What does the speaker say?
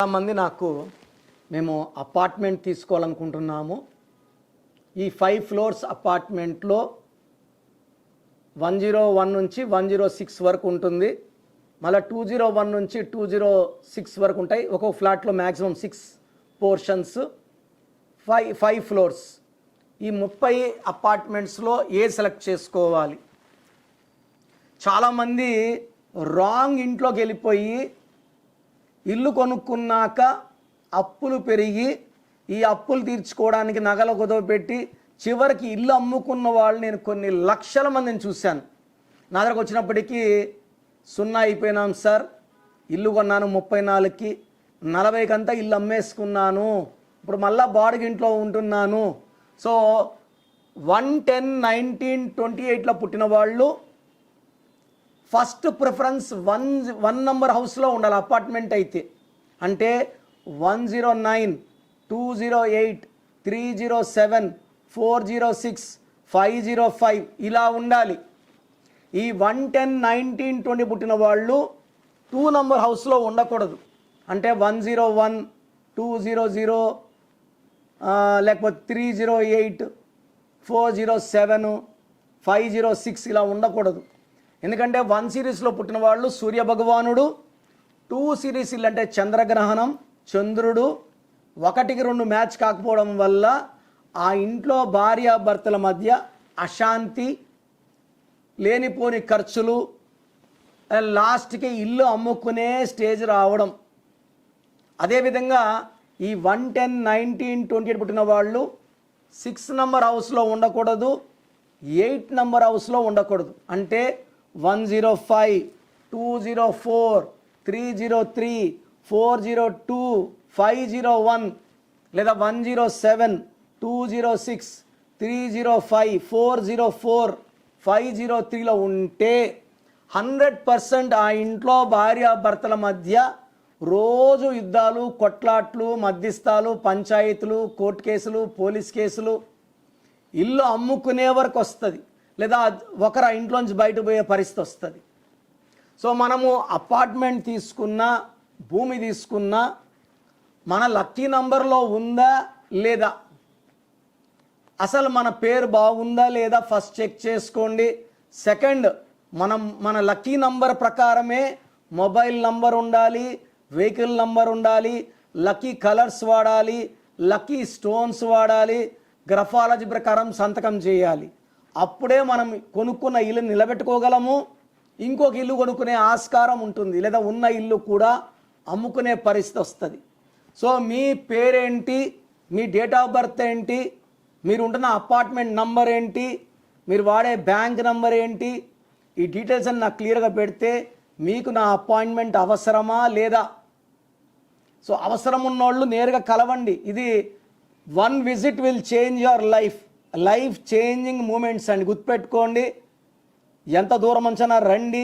చాలామంది మేము అపార్ట్మెంట్ తీసుకోవాలనుకుంటున్నాము. ఈ 5 ఫ్లోర్స్ అపార్ట్మెంట్లో 101 నుంచి 106 వరకు ఉంటుంది. మళ్ళీ 201 నుంచి 206 వరకు ఉంటాయి. ఒక్కొక్క ఫ్లాట్లో మ్యాక్సిమం 6 పోర్షన్స్, 5 ఫ్లోర్స్. ఈ 30 అపార్ట్మెంట్స్లో సెలెక్ట్ చేసుకోవాలి? చాలామంది రాంగ్ ఇంట్లోకి వెళ్ళిపోయి ఇల్లు కొనుక్కున్నాక అప్పులు పెరిగి ఈ అప్పులు తీర్చుకోవడానికి నగలు కుదవపెట్టి చివరికి ఇల్లు అమ్ముకున్న వాళ్ళు నేను కొన్ని లక్షల మందిని చూశాను. నా దగ్గరకు వచ్చినప్పటికీ 0 అయిపోయినాం సార్, ఇల్లు కొన్నాను 34కి, 40కంతా ఇల్లు అమ్మేసుకున్నాను, ఇప్పుడు మళ్ళీ బాడిగ ఇంట్లో ఉంటున్నాను. సో 110-19-28లో పుట్టిన వాళ్ళు ఫస్ట్ ప్రిఫరెన్స్ 1 నంబర్ హౌస్లో ఉండాలి. అపార్ట్మెంట్ అయితే అంటే 109, 208, 307, 406, 505 ఇలా ఉండాలి. ఈ 110-19-20 పుట్టిన వాళ్ళు 2 నంబర్ హౌస్లో ఉండకూడదు. అంటే 101, 200, లేకపోతే 308, 407, 506 ఇలా ఉండకూడదు. ఎందుకంటే 1 సిరీస్లో పుట్టిన వాళ్ళు సూర్య భగవానుడు, 2 సిరీస్ ఇల్లు అంటే చంద్రగ్రహణం, చంద్రుడు, 1కి 2 మ్యాచ్ కాకపోవడం వల్ల ఆ ఇంట్లో భార్యాభర్తల మధ్య అశాంతి, లేనిపోని ఖర్చులు, లాస్ట్కి ఇల్లు అమ్ముకునే స్టేజ్ రావడం. అదేవిధంగా ఈ 110-19-28 పుట్టిన వాళ్ళు 6 నంబర్ హౌస్లో ఉండకూడదు, 8 నంబర్ హౌస్లో ఉండకూడదు. అంటే 105, 204, 303, 402, 501 లేదా 107, 206, 305, 404, 503లో ఉంటే 100% ఆ ఇంట్లో భార్యాభర్తల మధ్య రోజు యుద్ధాలు, కొట్లాట్లు, మధ్యస్థాలు, పంచాయతీలు, కోర్టు కేసులు, పోలీస్ కేసులు, ఇల్లు అమ్ముకునే వరకు వస్తుంది, లేదా ఒకరు ఆ ఇంట్లోంచి బయట పోయే పరిస్థితి వస్తుంది. సో మనము అపార్ట్మెంట్ తీసుకున్నా, భూమి తీసుకున్నా మన లక్కీ నంబర్లో ఉందా లేదా, అసలు మన పేరు బాగుందా లేదా ఫస్ట్ చెక్ చేసుకోండి. సెకండ్, మన లక్కీ నంబర్ ప్రకారమే మొబైల్ నంబర్ ఉండాలి, వెహికల్ నంబర్ ఉండాలి, లక్కీ కలర్స్ వాడాలి, లక్కీ స్టోన్స్ వాడాలి, గ్రఫాలజీ ప్రకారం సంతకం చేయాలి. అప్పుడే మనం కొనుక్కున్న ఇల్లు నిలబెట్టుకోగలము, ఇంకొక ఇల్లు కొనుక్కునే ఆస్కారం ఉంటుంది, లేదా ఉన్న ఇల్లు కూడా అమ్ముకునే పరిస్థితి వస్తుంది. సో మీ పేరేంటి, మీ డేట్ ఆఫ్ బర్త్ ఏంటి, మీరు ఉంటున్న అపార్ట్మెంట్ నంబర్ ఏంటి, మీరు వాడే బ్యాంక్ నంబర్ ఏంటి, ఈ డీటెయిల్స్ అని నాకు క్లియర్గా పెడితే మీకు నా అపాయింట్మెంట్ అవసరమా లేదా. సో అవసరం ఉన్నోళ్ళు నేరుగా కలవండి. ఇది 1 visit will change your life changing moments అండి, గుర్తుపెట్టుకోండి. ఎంత దూరం అంచనా రండి,